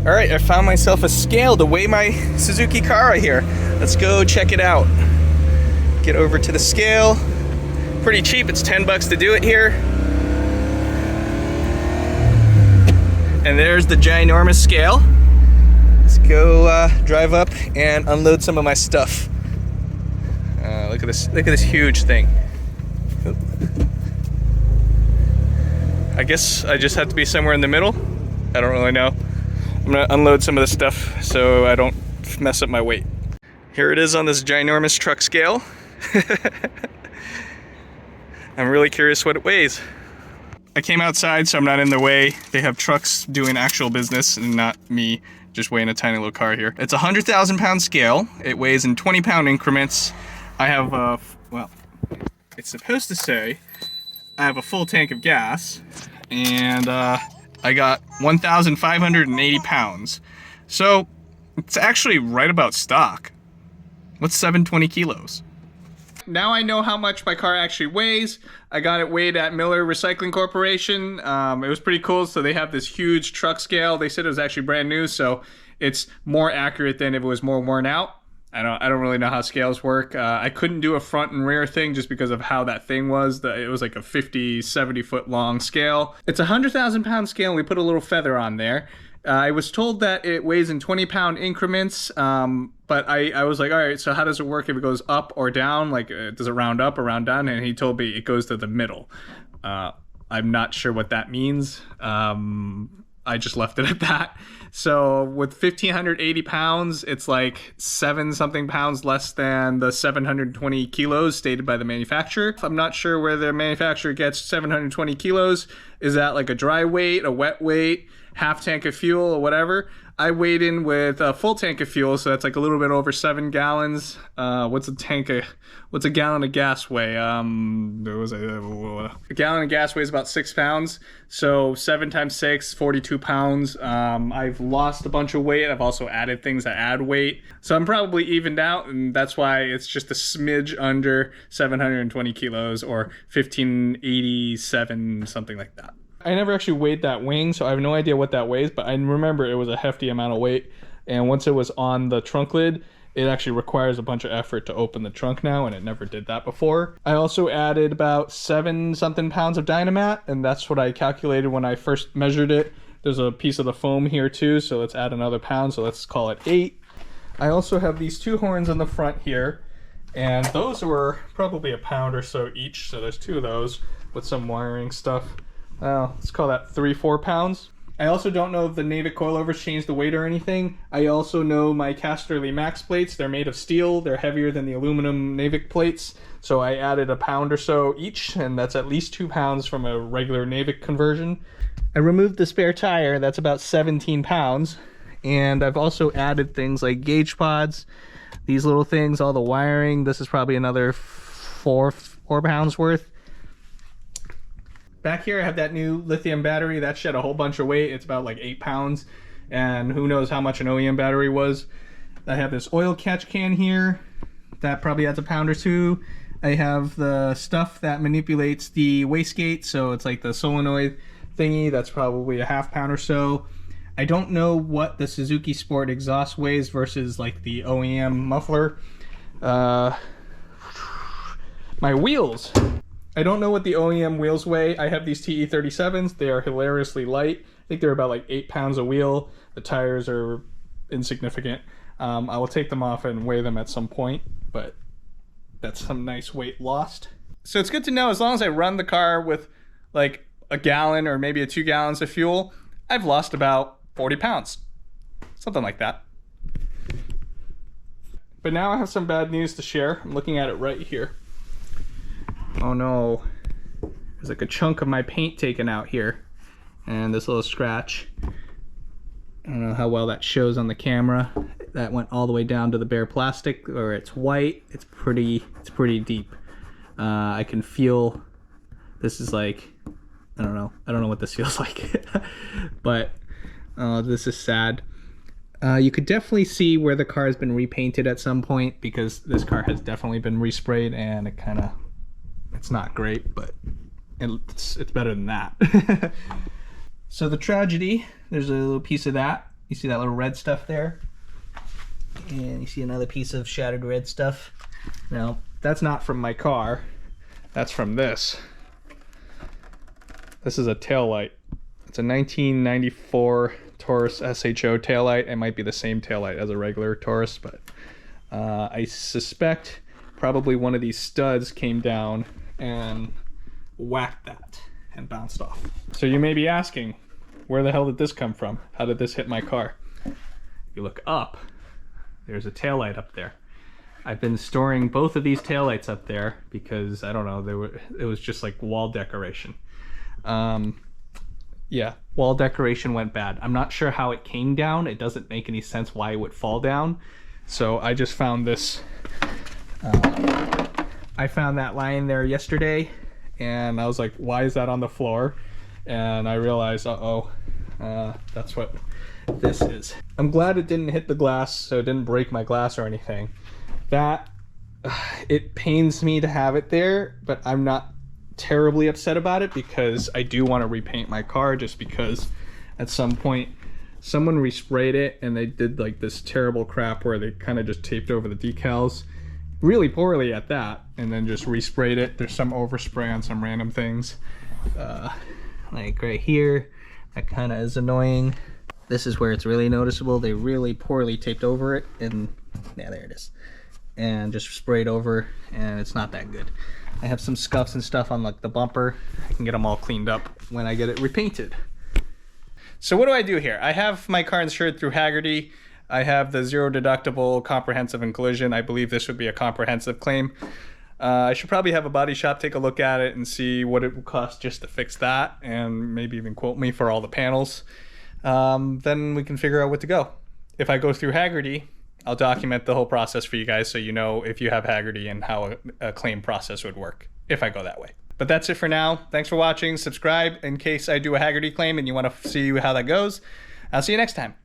All right, I found myself a scale to weigh my Suzuki Cara here. Let's go check it out. Get over to the scale. Pretty cheap, it's 10 bucks to do it here. And there's the ginormous scale. Let's go drive up and unload some of my stuff. Look at this huge thing. I guess I just have to be somewhere in the middle. I don't really know. I'm gonna unload some of the stuff so I don't mess up my weight. Here it is on this ginormous truck scale. I'm really curious what it weighs. I came outside so I'm not in the way. They have trucks doing actual business and not me just weighing a tiny little car here. It's a 100,000 pound scale. It weighs in 20 pound increments. I have well, it's supposed to say I have a full tank of gas, and I got 1,580 pounds. So it's actually right about stock. What's 720 kilos? Now I know how much my car actually weighs. I got it weighed at Miller Recycling Corporation. It was pretty cool. So they have this huge truck scale. They said it was actually brand new, so it's more accurate than if it was more worn out. I don't really know how scales work. I couldn't do a front and rear thing just because of how that thing was. It was like a 50, 70 foot long scale. It's a 100,000 pound scale, and we put a little feather on there. I was told that it weighs in 20 pound increments, but I was like, all right, so how does it work if it goes up or down? Like, does it round up or round down? And he told me it goes to the middle. I'm not sure what that means. I just left it at that. So with 1,580 pounds, it's like 7 something pounds less than the 720 kilos stated by the manufacturer. I'm not sure where the manufacturer gets 720 kilos. Is that like a dry weight, a wet weight, half tank of fuel, or whatever? I weighed in with a full tank of fuel, so that's like a little bit over 7 gallons. What's a gallon of gas weigh? A gallon of gas weighs about 6 pounds. So 7 times 6, 42 pounds. I've lost a bunch of weight. I've also added things that add weight. So I'm probably evened out, and that's why it's just a smidge under 720 kilos or 1,587, something like that. I never actually weighed that wing, so I have no idea what that weighs, but I remember it was a hefty amount of weight. And once it was on the trunk lid, it actually requires a bunch of effort to open the trunk now, and it never did that before. I also added about 7 something pounds of Dynamat, and that's what I calculated when I first measured it. There's a piece of the foam here too, so let's add another pound, so let's call it 8. I also have these 2 horns on the front here, and those were probably a pound or so each, so there's 2 of those with some wiring stuff. Let's call that 3-4 pounds. I also don't know if the Navik coilovers changed the weight or anything. I also know my Casterly Max plates, they're made of steel. They're heavier than the aluminum Navik plates. So I added a pound or so each, and that's at least 2 pounds from a regular Navik conversion. I removed the spare tire, that's about 17 pounds. And I've also added things like gauge pods, these little things, all the wiring. This is probably another 4 pounds worth. Back here I have that new lithium battery that shed a whole bunch of weight. It's about like 8 pounds, and who knows how much an OEM battery was. I have this oil catch can here that probably adds a pound or 2. I have the stuff that manipulates the wastegate, so it's like the solenoid thingy, that's probably a ½ pound or so. I don't know what the Suzuki Sport exhaust weighs versus like the OEM muffler. My wheels. I don't know what the OEM wheels weigh. I have these TE37s. They are hilariously light. I think they're about like 8 pounds a wheel. The tires are insignificant. I will take them off and weigh them at some point, but that's some nice weight lost. So it's good to know, as long as I run the car with like a gallon or maybe 2 gallons of fuel, I've lost about 40 pounds. Something like that. But now I have some bad news to share. I'm looking at it right here. Oh no, there's like a chunk of my paint taken out here, and this little scratch. I don't know how well that shows on the camera. That went all the way down to the bare plastic, or it's white. It's pretty deep. I can feel, this is like, I don't know what this feels like. But this is sad. You could definitely see where the car has been repainted at some point, because this car has definitely been resprayed, and it kind of, it's not great, but it's better than that. So the tragedy, there's a little piece of that. You see that little red stuff there? And you see another piece of shattered red stuff. Now, that's not from my car. That's from this. This is a taillight. It's a 1994 Taurus SHO taillight. It might be the same taillight as a regular Taurus, but I suspect probably one of these studs came down and whacked that and bounced off. So you may be asking, where the hell did this come from? How did this hit my car? If you look up, there's a taillight up there. I've been storing both of these taillights up there because, I don't know, it was just like wall decoration. Yeah, wall decoration went bad. I'm not sure how it came down. It doesn't make any sense why it would fall down. So I just found this. I found that lying there yesterday, and I was like, why is that on the floor? And I realized, that's what this is. I'm glad it didn't hit the glass, so it didn't break my glass or anything. That, it pains me to have it there, but I'm not terribly upset about it because I do want to repaint my car, just because at some point someone resprayed it and they did like this terrible crap where they kind of just taped over the decals really poorly at that, and then just resprayed it. There's some overspray on some random things, like right here. That kind of is annoying. This is where it's really noticeable. They really poorly taped over it, and yeah, there it is, and just sprayed over, and it's not that good. I have some scuffs and stuff on like the bumper. I can get them all cleaned up when I get it repainted. So what do I do here? I have my car insured through Hagerty. I have the zero deductible comprehensive and collision. I believe this would be a comprehensive claim. I should probably have a body shop take a look at it and see what it would cost just to fix that, and maybe even quote me for all the panels. Then we can figure out what to go. If I go through Hagerty, I'll document the whole process for you guys so you know if you have Hagerty and how a claim process would work if I go that way. But that's it for now. Thanks for watching. Subscribe in case I do a Hagerty claim and you want to see how that goes. I'll see you next time.